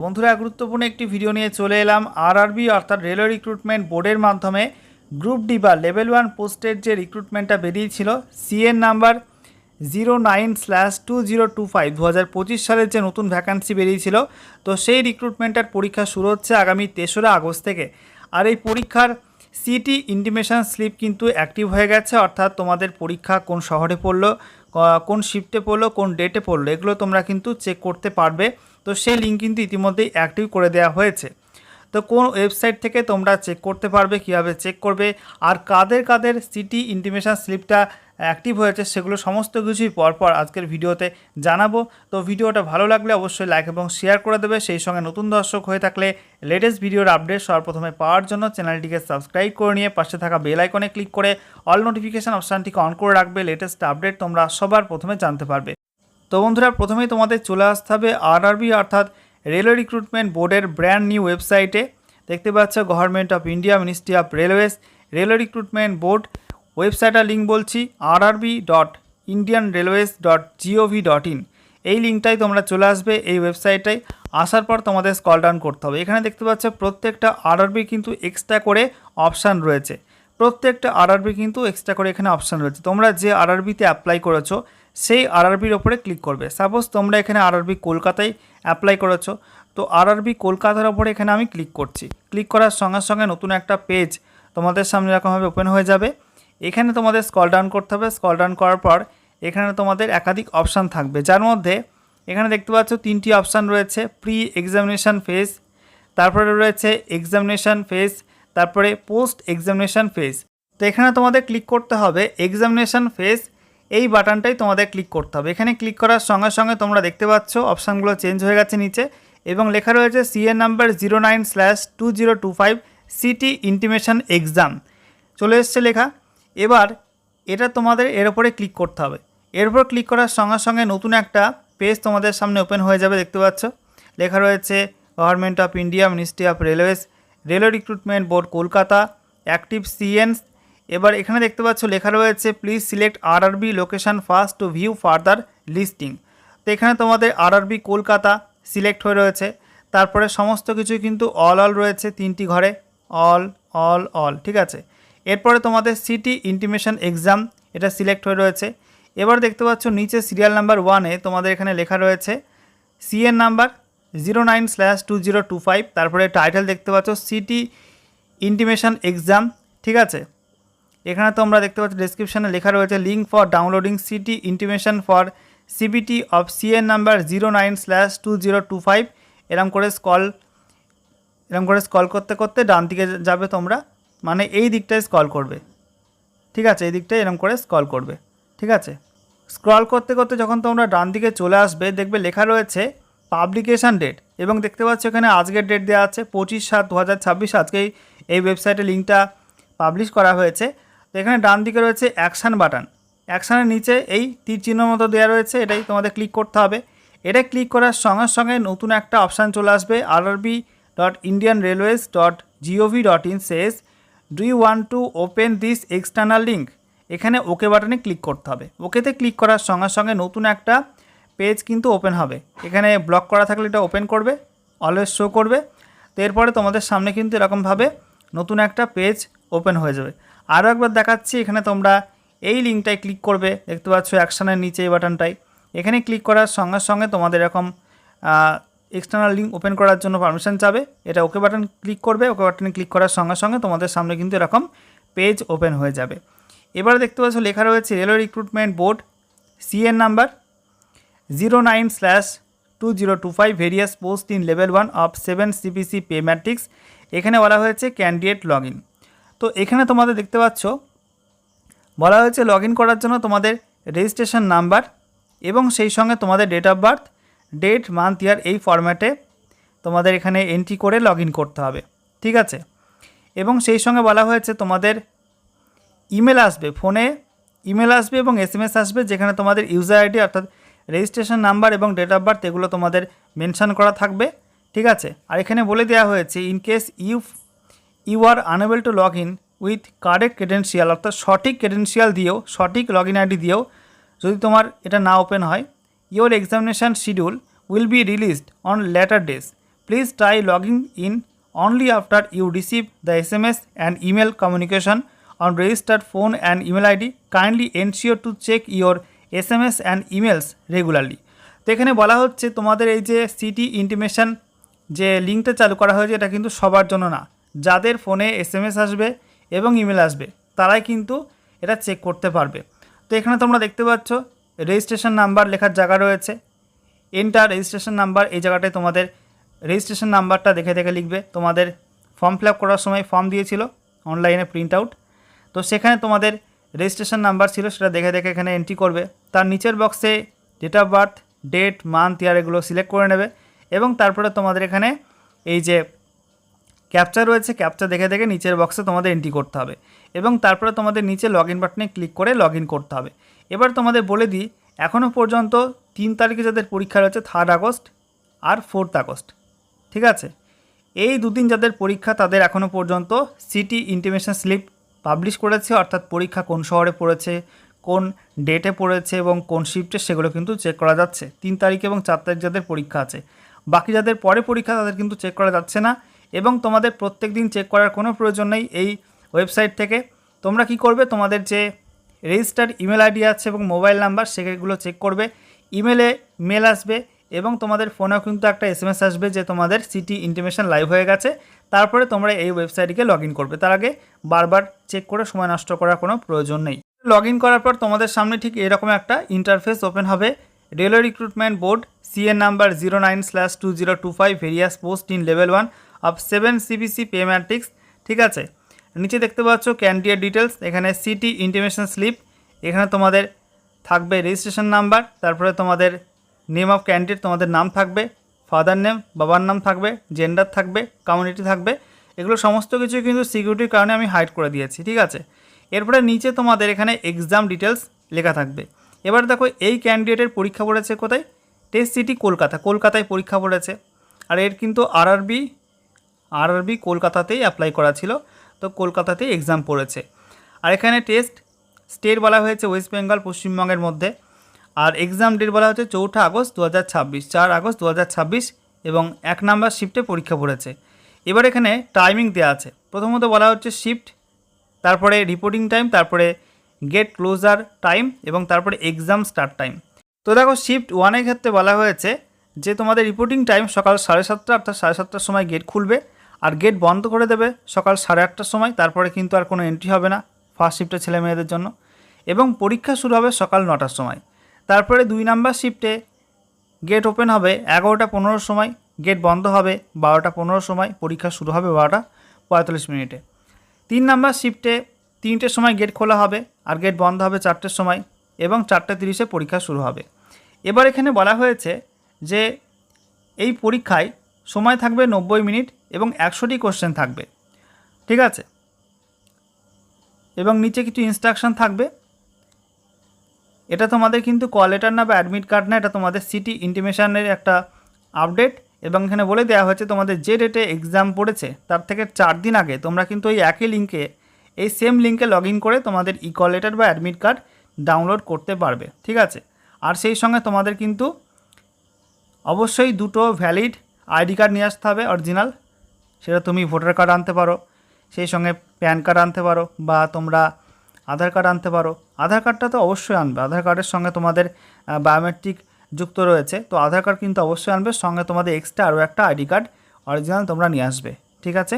বন্ধুরা গুরুত্বপূর্ণ একটি ভিডিও নিয়ে চলে এলাম। আরআরবি অর্থাৎ রেলওয়ে রিক্রুটমেন্ট বোর্ডের মাধ্যমে গ্রুপ ডি বা লেভেল 1 পোস্টের যে রিক্রুটমেন্টটা বেরিয়েছিল সিএন নাম্বার 09/2025 2025 সালের যে নতুন ভ্যাকান্সি বেরিয়েছিল, তো সেই রিক্রুটমেন্টের পরীক্ষা শুরু হচ্ছে আগামী 3রা আগস্ট থেকে। আর এই পরীক্ষার সিটি ইন্টিমেশন স্লিপ কিন্তু অ্যাক্টিভ হয়ে গেছে, অর্থাৎ তোমাদের পরীক্ষা কোন শহরে পড়লো, কোন শিফটে পড়লো, কোন ডেটে পড়লো, এগুলো তোমরা কিন্তু চেক করতে পারবে। তো সেই লিঙ্ক কিন্তু ইতিমধ্যেই অ্যাক্টিভ করে দেওয়া হয়েছে। তো কোন ওয়েবসাইট থেকে তোমরা চেক করতে পারবে, কীভাবে চেক করবে, আর কাদের কাদের সিটি ইন্টিমেশন স্লিপটা অ্যাক্টিভ হয়েছে, সেগুলো সমস্ত কিছুই পরপর আজকের ভিডিওতে জানাবো। তো ভিডিওটা ভালো লাগলে অবশ্যই লাইক এবং শেয়ার করে দেবে। সেই সঙ্গে নতুন দর্শক হয়ে থাকলে লেটেস্ট ভিডিওর আপডেট সর্বপ্রথমে পাওয়ার জন্য চ্যানেলটিকে সাবস্ক্রাইব করে নিয়ে পাশে থাকা বেল আইকনে ক্লিক করে অল নোটিফিকেশান অপশানটিকে অন করে রাখবে। লেটেস্ট আপডেট তোমরা সবার প্রথমে জানতে পারবে। তো বন্ধুরা, প্রথমেই তোমাদের চলে আসতে হবে আরআরবি অর্থাৎ রেলওয়ে রিক্রুটমেন্ট বোর্ডের ব্র্যান্ড নিউ ওয়েবসাইটে। দেখতে পাচ্ছ government of India, ministry of railways, railway recruitment board ওয়েবসাইটের লিঙ্ক বলছি rrb.indianrailways.gov.in। এই লিঙ্কটাই তোমরা চলে আসবে এই ওয়েবসাইটটাই। আসার পর তোমাদের স্ক্রল ডাউন করতে হবে। এখানে দেখতে পাচ্ছ প্রত্যেকটা আরআরবি কিন্তু এক্সট্রা করে অপশান রয়েছে। প্রত্যেকটা আরআরবি কিন্তু এক্সট্রা করে এখানে অপশান রয়েছে। তোমরা যে আরআরবিতে অ্যাপ্লাই করেছো সেই আরআরবির ওপরে ক্লিক করবে। সাপোজ তোমরা এখানে আরআরবি কলকাতায় অ্যাপ্লাই করেছো, তো আরআরবি কলকাতার ওপরে এখানে আমি ক্লিক করছি। ক্লিক করার সঙ্গে সঙ্গে নতুন একটা পেজ তোমাদের সামনে এরকমভাবে ওপেন হয়ে যাবে। এখানে তোমাদের স্ক্রল ডাউন করতে হবে। স্ক্রল ডাউন করার পর এখানে তোমাদের একাধিক অপশান থাকবে, যার মধ্যে এখানে দেখতে পাচ্ছ 3টি অপশান রয়েছে। প্রি এক্সামিনেশান ফেজ, তারপরে রয়েছে এক্সামিনেশান ফেজ, তারপরে পোস্ট এক্সামিনেশান ফেজ। তো এখানে তোমাদের ক্লিক করতে হবে এক্সামিনেশান ফেজ, এই বাটনটাই তোমাদের ক্লিক করতে হবে। এখানে ক্লিক করার সঙ্গে সঙ্গে তোমরা দেখতে পাচ্ছ অপশানগুলো চেঞ্জ হয়ে গেছে নিচে, এবং লেখা রয়েছে CN number 09/2025 city intimation exam চলে এসছে লেখা। এবার এটা তোমাদের এর উপরে ক্লিক করতে হবে। এর উপর ক্লিক করার সঙ্গে সঙ্গে নতুন একটা পেজ তোমাদের সামনে ওপেন হয়ে যাবে। দেখতে পাচ্ছ লেখা রয়েছে government of India, ministry of railways, railway recruitment board Kolkata, active CENs. এবার এখানে দেখতে পাচ্ছ লেখা রয়েছে please select RRB location first to view further listing. তো এখানে তোমাদের আরআরবি কলকাতা সিলেক্ট হয়ে রয়েছে। তারপরে সমস্ত কিছুই কিন্তু অল রয়েছে 3টি ঘরে, অল, ঠিক আছে। এরপরে তোমাদের সিটি ইন্টিমেশন এক্সাম এটা সিলেক্ট হয়ে রয়েছে। এবার দেখতে পাচ্ছ নিচে সিরিয়াল নাম্বার 1-এ তোমাদের এখানে লেখা রয়েছে সিএন নাম্বার 09/2025, তারপরে টাইটেল দেখতে পাচ্ছ সিটি ইন্টিমেশন এক্সাম, ঠিক আছে। এখানে তোমরা দেখতে পাচ্ছ ডেসক্রিপশানে লেখা রয়েছে link for downloading city intimation for CBT of CN number 09/2025। এরকম করে স্ক্রল করতে করতে ডান দিকে যাবে তোমরা, মানে এই দিকটায় স্ক্রল করবে, ঠিক আছে। এই দিকটায় এরকম করে স্ক্রল করবে, ঠিক আছে। স্ক্রল করতে করতে যখন তোমরা ডান দিকে চলে আসবে দেখবে লেখা রয়েছে পাবলিকেশান ডেট, এবং দেখতে পাচ্ছ এখানে আজকের ডেট দেওয়া আছে 25/7/2026। আজকেই এই ওয়েবসাইটে লিঙ্কটা পাবলিশ করা হয়েছে। তো এখানে ডান দিকে রয়েছে অ্যাকশান বাটন, অ্যাকশানের নিচে এই তীর চিহ্ন মতো দেওয়া রয়েছে, এটাই তোমাদের ক্লিক করতে হবে। এটা ক্লিক করার সঙ্গে সঙ্গে নতুন একটা অপশান চলে আসবে rrb.indianrailways.gov.in says do you want to open this external link. এখানে ওকে বাটনে ক্লিক করতে হবে। ওকেতে ক্লিক করার সঙ্গে সঙ্গে নতুন একটা পেজ কিন্তু ওপেন হবে। এখানে ব্লক করা থাকলে এটা ওপেন করবে, অলওয়েজ শো করবে। তো এরপরে তোমাদের সামনে কিন্তু এরকমভাবে নতুন একটা পেজ ওপেন হয়ে যাবে। আরও একবার দেখাচ্ছি, এখানে তোমরা এই লিঙ্কটায় ক্লিক করবে, দেখতে পাচ্ছ অ্যাকশানের নিচে এই বাটনটাই। এখানে ক্লিক করার সঙ্গে সঙ্গে তোমাদের এরকম এক্সটার্নাল লিঙ্ক ওপেন করার জন্য পারমিশন চাবে। এটা ওকে বাটন ক্লিক করবে। ওকে বাটনে ক্লিক করার সঙ্গে সঙ্গে তোমাদের সামনে কিন্তু এরকম পেজ ওপেন হয়ে যাবে। এবারে দেখতে পাচ্ছ লেখা রয়েছে railway recruitment board CN number 09/2025 various post in level 1 of 7 CPC pay matrix. এখানে বলা হয়েছে ক্যান্ডিডেট লগ ইন। তো এখানে তোমাদের দেখতে পাচ্ছ বলা হয়েছে লগ ইন করার জন্য তোমাদের রেজিস্ট্রেশন নাম্বার এবং সেই সঙ্গে তোমাদের date of birth, date, month, year এই ফরম্যাটে তোমাদের এখানে এন্ট্রি করে লগ ইন করতে হবে, ঠিক আছে। এবং সেই সঙ্গে বলা হয়েছে তোমাদের ইমেল আসবে, ফোনে ইমেল আসবে এবং SMS আসবে, যেখানে তোমাদের ইউজার আইডি অর্থাৎ রেজিস্ট্রেশন নাম্বার এবং ডেট অফ বার্থ এগুলো তোমাদের মেনশন করা থাকবে, ঠিক আছে। আর এখানে বলে দেওয়া হয়েছে in case you are unable to log in with correct credential, অর্থাৎ সঠিক ক্রেডেন্সিয়াল দিয়েও, সঠিক লগ ইন আইডি দিয়েও যদি তোমার এটা না ওপেন হয়, your examination schedule will be released on letter days, please try logging in only after you receive the SMS and email communication on registered phone and email ID. Kindly ensure to check your SMS and emails regularly. তো এখানে বলা হচ্ছে তোমাদের এই যে city intimation যে লিঙ্কটা চালু করা হয়েছে এটা কিন্তু সবার জন্য না, যাদের ফোনে SMS আসবে এবং ইমেল আসবে তারাই কিন্তু এটা চেক করতে পারবে। তো এখানে তোমরা দেখতে পাচ্ছ রেজিস্ট্রেশন নাম্বার লেখার জায়গা রয়েছে, এন্টার রেজিস্ট্রেশন নাম্বার, এই জায়গাটায় তোমাদের রেজিস্ট্রেশন নাম্বারটা দেখে দেখে লিখবে। তোমাদের ফর্ম ফিল আপ করার সময় ফর্ম দিয়েছিল অনলাইনে প্রিন্ট আউট, তো সেখানে তোমাদের রেজিস্ট্রেশন নাম্বার ছিল, সেটা দেখে দেখে এখানে এন্ট্রি করবে। তার নিচের বক্সে date of birth, date, month, year এগুলো সিলেক্ট করে নেবে এবং তারপরে তোমাদের এখানে এই যে ক্যাপচা রয়েছে, ক্যাপচা দেখে দেখে নিচের বক্সে তোমাদের এন্ট্রি করতে হবে এবং তারপরে তোমাদের নিচে লগ ইন বাটনে ক্লিক করে লগ ইন করতে হবে। এবার তোমাদের বলে দিই, এখনও পর্যন্ত 3 তারিখে যাদের পরীক্ষা রয়েছে 3 আগস্ট আর 4 আগস্ট, ঠিক আছে, এই দুদিন যাদের পরীক্ষা তাদের এখনও পর্যন্ত সিটি ইন্টিমেশন স্লিপ পাবলিশ করেছে, অর্থাৎ পরীক্ষা কোন শহরে পড়েছে, কোন ডেটে পড়েছে এবং কোন শিফটে, সেগুলো কিন্তু চেক করা যাচ্ছে। 3 তারিখ এবং 4 তারিখ যাদের পরীক্ষা আছে, বাকি যাদের পরে পরীক্ষা তাদের কিন্তু চেক করা যাচ্ছে না এবং তোমাদের প্রত্যেক দিন চেক করার কোনো প্রয়োজন নেই এই ওয়েবসাইট থেকে। তোমরা কি করবে, তোমাদের যে রেজিস্টার্ড ইমেল আইডি আছে এবং মোবাইল নাম্বার সেগুলো চেক করবে, ইমেলে মেল আসবে এবং তোমাদের ফোনেও কিন্তু একটা SMS আসবে যে তোমাদের সিটি ইন্টিমেশন লাইভ হয়ে গেছে। তারপরে তোমরা এই ওয়েবসাইটকে লগ ইন করবে, তার আগে বারবার চেক করে সময় নষ্ট করার কোনো প্রয়োজন নেই। লগ ইন করার পর তোমাদের সামনে ঠিক এরকম একটা ইন্টারফেস ওপেন হবে। Railway recruitment board CN number 09/2025 various post in level 1 of 7 CBC pay matrix, ঠিক আছে। নিচে দেখতে পাচ্ছ ক্যান্ডিডেট ডিটেলস, এখানে সিটি ইন্টিমেশন স্লিপ, এখানে তোমাদের থাকবে রেজিস্ট্রেশন নাম্বার, তারপরে তোমাদের নেম অফ ক্যান্ডিডেট, তোমাদের নাম থাকবে, ফাদার নেম, বাবার নাম থাকবে, জেন্ডার থাকবে, কমিউনিটি থাকবে, এগুলো সমস্ত কিছু কিন্তু সিকিউরিটির কারণে আমি হাইড করে দিয়েছি, ঠিক আছে। এরপরে নিচে তোমাদের এখানে এক্সাম ডিটেলস লেখা থাকবে। এবার দেখো এই ক্যান্ডিডেটের পরীক্ষা পড়েছে কোথায়, টেস্ট সিটি কলকাতা, কলকাতায় পরীক্ষা পড়েছে, আর এর কিন্তু আরআরবি কলকাতাতেই অ্যাপ্লাই করা ছিল, তো কলকাতাতেই এক্সাম পড়েছে। আর এখানে টেস্ট স্টেট বলা হয়েছে ওয়েস্ট বেঙ্গল, পশ্চিমবঙ্গের মধ্যে, আর এক্সাম ডেট বলা হচ্ছে 4 আগস্ট 2026, 4 আগস্ট 2026 এবং 1 নাম্বার শিফটে পরীক্ষা পড়েছে। এবার এখানে টাইমিং দেওয়া আছে, প্রথমত বলা হচ্ছে শিফট, তারপরে রিপোর্টিং টাইম, তারপরে গেট ক্লোজার টাইম এবং তারপরে এক্সাম স্টার্ট টাইম। তো দেখো শিফট 1-এর ক্ষেত্রে বলা হয়েছে যে তোমাদের রিপোর্টিং টাইম সকাল 7:30, অর্থাৎ 7:30টার সময় গেট খুলবে আর গেট বন্ধ করে দেবে সকাল 8:30টার সময়, তারপরে কিন্তু আর কোনো এন্ট্রি হবে না ফার্স্ট শিফটের ছেলে মেয়েদের জন্য, এবং পরীক্ষা শুরু হবে সকাল 9টার সময়। তারপরে 2 নাম্বার শিফটে গেট ওপেন হবে 11:15 সময়, গেট বন্ধ হবে 12:15 সময়, পরীক্ষা শুরু হবে 12:45 মিনিটে। 3 নাম্বার শিফটে 3টের সময় গেট খোলা হবে আর গেট বন্ধ হবে 4টের সময় এবং 4:30-এ পরীক্ষা শুরু হবে। এবার এখানে বলা হয়েছে যে এই পরীক্ষায় সময় থাকবে 90 মিনিট এবং 100টি কোশ্চেন থাকবে, ঠিক আছে, এবং নিচে কিছু ইনস্ট্রাকশন থাকবে। এটা তোমাদের কিন্তু কল লেটার না বা অ্যাডমিট কার্ড না, এটা তোমাদের সিটি ইন্টিমেশনের একটা আপডেট, এবং এখানে বলে দেওয়া হয়েছে তোমাদের যে ডেটে এক্সাম পড়েছে তার থেকে 4 দিন আগে তোমরা কিন্তু এই একই লিঙ্কে, এই সেম লিঙ্কে লগ ইন করে তোমাদের কল লেটার বা অ্যাডমিট কার্ড ডাউনলোড করতে পারবে, ঠিক আছে। আর সেই সঙ্গে তোমাদের কিন্তু অবশ্যই 2টো ভ্যালিড আইডি কার্ড নিয়ে আসতে হবে অরিজিনাল, সেটা তুমি ভোটার কার্ড আনতে পারো, সেই সঙ্গে প্যান কার্ড আনতে পারো বা তোমরা আধার কার্ড আনতে পারো। আধার কার্ডটা তো অবশ্যই আনবে, আধার কার্ডের সঙ্গে তোমাদের বায়োমেট্রিক যুক্ত রয়েছে, তো আধার কার্ড কিন্তু অবশ্যই আনবে, সঙ্গে তোমাদের এক্সট্রা আরও একটা আইডি কার্ড অরিজিনাল তোমরা নিয়ে আসবে, ঠিক আছে।